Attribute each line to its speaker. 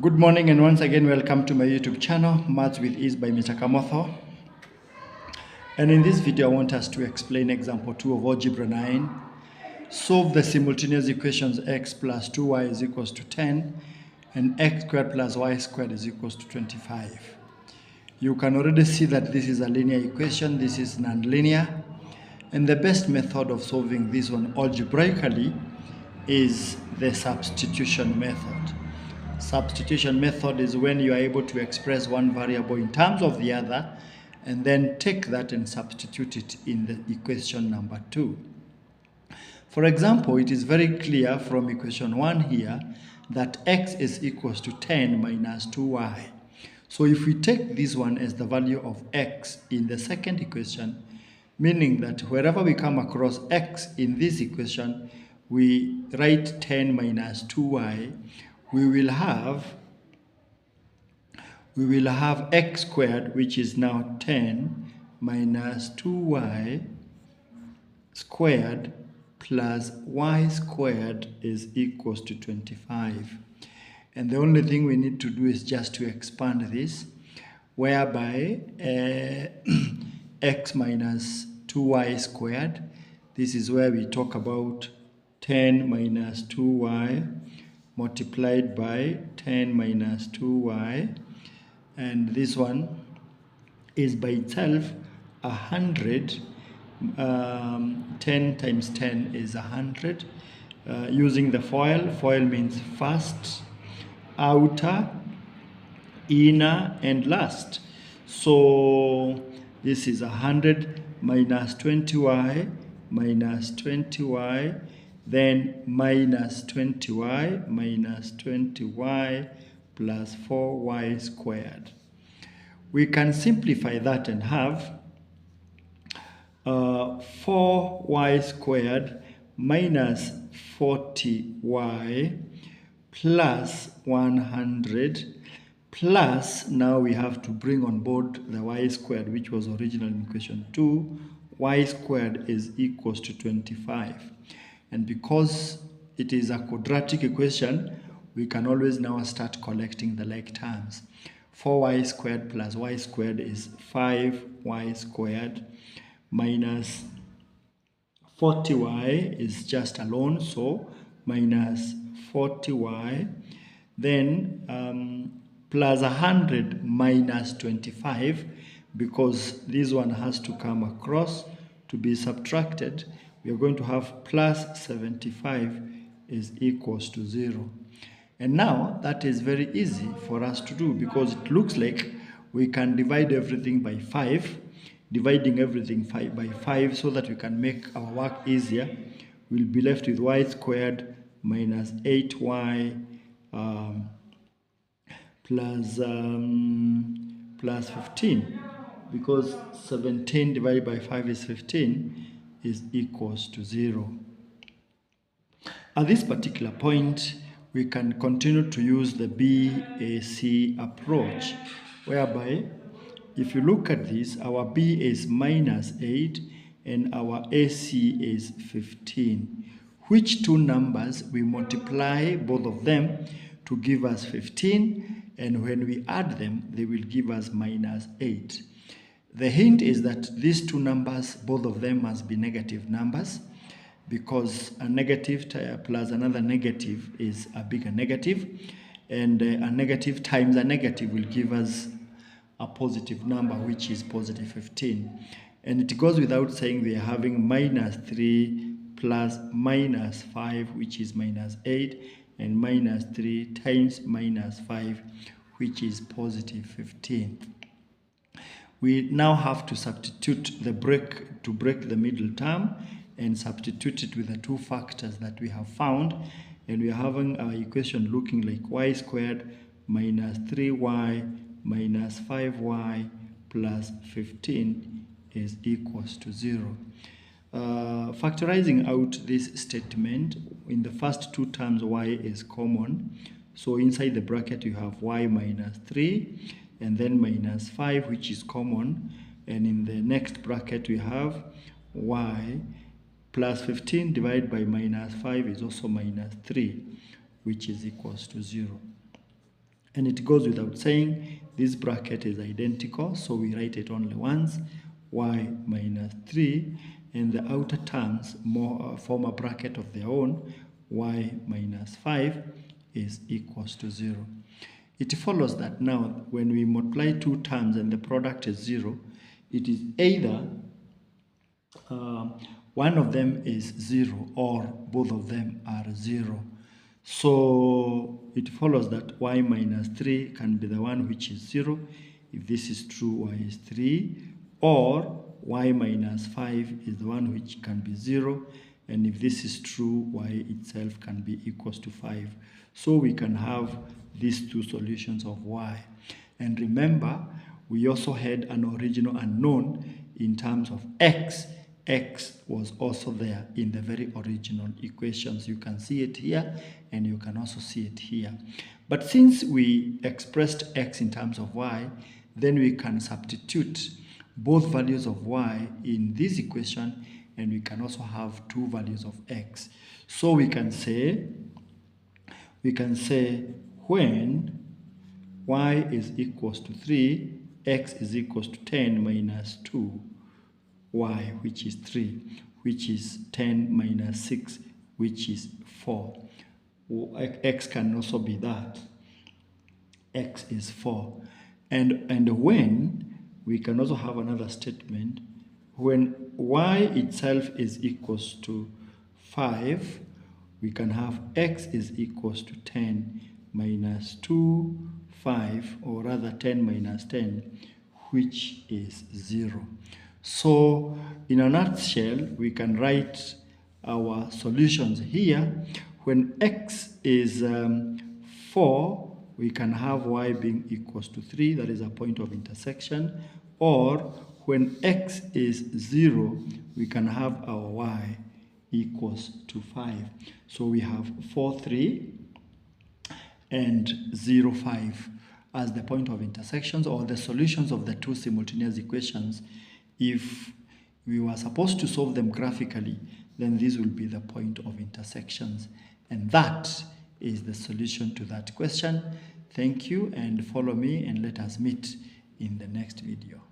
Speaker 1: Good morning and once again welcome to my YouTube channel, Maths with Ease by Mr. Kamotho. And in this video I want us to explain example 2 of Algebra 9. Solve the simultaneous equations x plus 2y is equals to 10 and x squared plus y squared is equals to 25. You can already see that this is a linear equation, this is nonlinear. And the best method of solving this one algebraically is the substitution method. Substitution method is when you are able to express one variable in terms of the other and then take that and substitute it in the equation number 2. For example, it is very clear from equation 1 here that x is equals to 10 minus 2y. So if we take this one as the value of x in the second equation, meaning that wherever we come across x in this equation, we write 10 minus 2y, we will have x squared, which is now 10 minus 2y squared plus y squared is equals to 25. And the only thing we need to do is just to expand this, whereby x minus 2y squared, this is where we talk about 10 minus 2y multiplied by 10 minus 2y, and this one is by itself 100. 10 times 10 is 100. Using the FOIL means first, outer, inner, and last. So this is 100 minus 20y minus 20y, then minus 20y minus 20y plus 4y squared. We can simplify that and have 4y squared minus 40y plus 100 plus, now we have to bring on board the y squared, which was original in equation 2. Y squared is equals to 25. And because it is a quadratic equation, we can always now start collecting the like terms. 4y squared plus y squared is 5y squared minus 40y is just alone, so minus 40y. Then plus 100 minus 25, because this one has to come across to be subtracted. We are going to have plus 75 is equals to 0. And now that is very easy for us to do, because it looks like we can divide everything by 5. Dividing everything by 5 so that we can make our work easier, we'll be left with y squared minus 8y plus 15, because 17 divided by 5 is 15, is equals to 0. At this particular point, we can continue to use the BAC approach, whereby if you look at this, our B is minus 8 and our AC is 15. Which two numbers we multiply both of them to give us 15, and when we add them, they will give us minus 8. The hint is that these two numbers, both of them must be negative numbers, because a negative plus another negative is a bigger negative, and a negative times a negative will give us a positive number, which is positive 15. And it goes without saying we are having minus 3 plus minus 5, which is minus 8, and minus 3 times minus 5, which is positive 15. We now have to substitute the break to break the middle term and substitute it with the two factors that we have found, and we are having our equation looking like y squared minus 3y minus 5y plus 15 is equals to 0. Factorizing out this statement, in the first two terms y is common, so inside the bracket you have y minus 3 and then minus 5, which is common, and in the next bracket we have y plus 15 divided by minus 5 is also minus 3, which is equals to 0. And it goes without saying, this bracket is identical, so we write it only once, y minus 3, and the outer terms form a bracket of their own, y minus 5 is equals to 0. It follows that now, when we multiply two terms and the product is 0, it is either one of them is 0 or both of them are 0. So it follows that y minus 3 can be the one which is 0. If this is true, y is 3. Or y minus 5 is the one which can be 0. And if this is true, y itself can be equals to 5. So we can have these two solutions of y. And remember, we also had an original unknown in terms of x. X was also there in the very original equations. You can see it here and you can also see it here. But since we expressed x in terms of y, then we can substitute both values of y in this equation, and we can also have two values of x. So we can say when y is equals to 3, x is equals to 10 minus 2, y, which is 3, which is 10 minus 6, which is 4. X can also be that. X is 4. And when, we can also have another statement, when y itself is equals to 5, we can have x is equals to 10 minus 2, 5, or rather 10 minus 10, which is 0. So in a nutshell, we can write our solutions here. When x is 4, we can have y being equals to 3, that is a point of intersection. Or when x is 0, we can have our y equals to 5. So we have 4, 3 and 0, 5 as the point of intersections, or the solutions of the two simultaneous equations. If we were supposed to solve them graphically, then this will be the point of intersections. And that is the solution to that question. Thank you, and follow me, and let us meet in the next video.